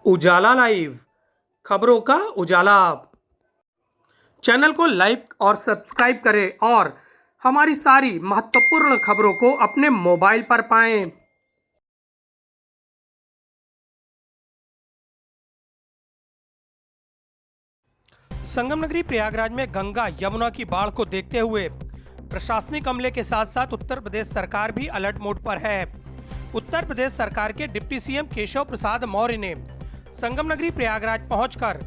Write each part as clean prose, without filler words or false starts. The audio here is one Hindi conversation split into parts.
उजाला लाइव खबरों का उजाला। चैनल को लाइक और सब्सक्राइब करें और हमारी सारी महत्वपूर्ण खबरों को अपने मोबाइल पर पाएं। संगम नगरी प्रयागराज में गंगा यमुना की बाढ़ को देखते हुए प्रशासनिक अमले के साथ साथ उत्तर प्रदेश सरकार भी अलर्ट मोड पर है। उत्तर प्रदेश सरकार के डिप्टी सीएम केशव प्रसाद मौर्य ने संगम नगरी प्रयागराज पहुंचकर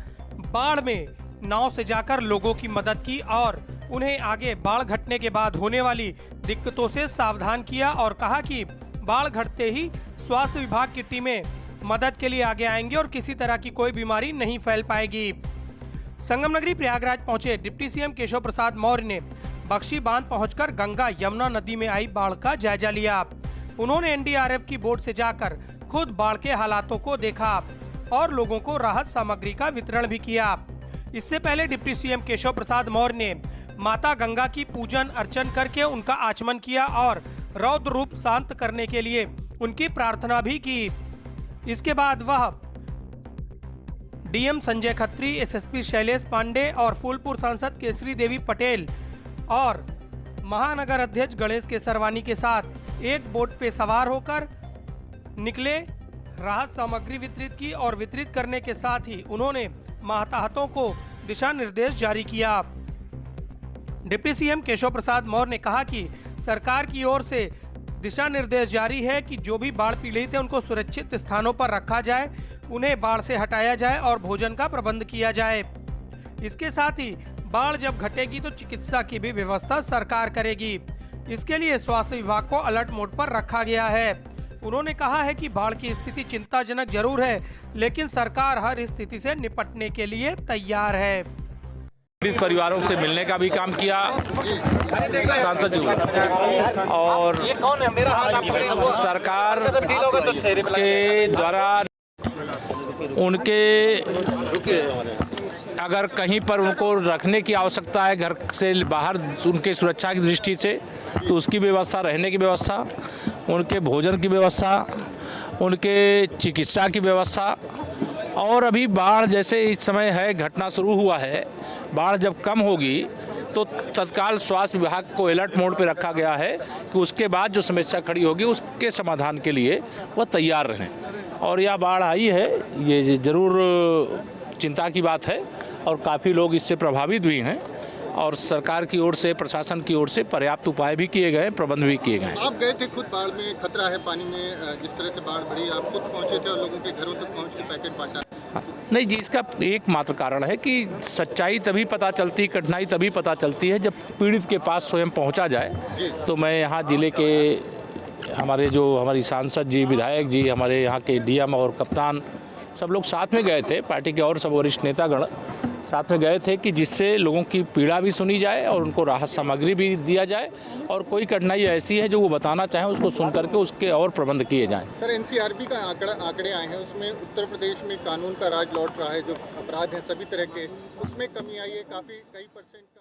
बाढ़ में नाव से जाकर लोगों की मदद की और उन्हें आगे बाढ़ घटने के बाद होने वाली दिक्कतों से सावधान किया और कहा कि बाढ़ घटते ही स्वास्थ्य विभाग की टीमें मदद के लिए आगे आएंगी और किसी तरह की कोई बीमारी नहीं फैल पाएगी। संगम नगरी प्रयागराज पहुंचे डिप्टी सीएम केशव प्रसाद मौर्य ने बख्शी बांध पहुंचकर गंगा यमुना नदी में आई बाढ़ का जायजा लिया। उन्होंने एनडीआरएफ की बोट से जाकर खुद बाढ़ के हालातों को देखा और लोगों को राहत सामग्री का वितरण भी किया। इससे पहले डिप्टी सीएम केशव प्रसाद मौर्य ने माता गंगा की पूजन अर्चन करके उनका आचमन किया और रौद्र रूप शांत करने के लिए उनकी प्रार्थना भी की। इसके बाद वह डीएम संजय खत्री, एसएसपी शैलेश पांडे और फूलपुर सांसद केसरी देवी पटेल और महानगर अध्यक्ष गणेश केसरवानी के साथ एक बोट पे सवार होकर निकले। राहत सामग्री वितरित की और वितरित करने के साथ ही उन्होंने मातहतों को दिशा निर्देश जारी किया। डिप्टी सीएम केशव प्रसाद मौर्य ने कहा कि सरकार की ओर से दिशा निर्देश जारी है कि जो भी बाढ़ पीड़ित है उनको सुरक्षित स्थानों पर रखा जाए, उन्हें बाढ़ से हटाया जाए और भोजन का प्रबंध किया जाए। इसके साथ ही बाढ़ जब घटेगी तो चिकित्सा की भी व्यवस्था सरकार करेगी। इसके लिए स्वास्थ्य विभाग को अलर्ट मोड पर रखा गया है। उन्होंने कहा है कि बाढ़ की स्थिति चिंताजनक जरूर है, लेकिन सरकार हर स्थिति से निपटने के लिए तैयार है। पीड़ित परिवारों से मिलने का भी काम किया सांसद जी और सरकार के द्वारा उनके अगर कहीं पर उनको रखने की आवश्यकता है घर से बाहर उनके सुरक्षा की दृष्टि से, तो उसकी व्यवस्था, रहने की व्यवस्था, उनके भोजन की व्यवस्था, उनके चिकित्सा की व्यवस्था। और अभी बाढ़ जैसे इस समय है, घटना शुरू हुआ है, बाढ़ जब कम होगी तो तत्काल स्वास्थ्य विभाग को अलर्ट मोड पर रखा गया है कि उसके बाद जो समस्या खड़ी होगी उसके समाधान के लिए वह तैयार रहें। और यह बाढ़ आई है, ये ज़रूर चिंता की बात है और काफ़ी लोग इससे प्रभावित भी हैं और सरकार की ओर से, प्रशासन की ओर से पर्याप्त उपाय भी किए गए, प्रबंध भी किए गए। आप गए थे खुद, बाढ़ में खतरा है पानी में, जिस तरह से बाढ़ बढ़ी आप खुद पहुंचे थे और लोगों के घरों तक पहुंच के पैकेट बांटा? नहीं जी, इसका एकमात्र कारण है कि सच्चाई तभी पता चलती, कठिनाई तभी पता चलती है जब पीड़ित के पास स्वयं पहुँचा जाए। तो मैं यहाँ जिले के हमारी सांसद जी, विधायक जी, हमारे यहाँ के डीएम और कप्तान सब लोग साथ में गए थे, पार्टी के और सब वरिष्ठ नेतागण साथ में गए थे कि जिससे लोगों की पीड़ा भी सुनी जाए और उनको राहत सामग्री भी दिया जाए और कोई कठिनाई ऐसी है जो वो बताना चाहें उसको सुन करके उसके और प्रबंध किए जाएं। सर, एनसीआरबी का आंकड़े आए हैं, उसमें उत्तर प्रदेश में कानून का राज लौट रहा है, जो अपराध हैं सभी तरह के, उसमें कमी आई है, काफ़ी कई %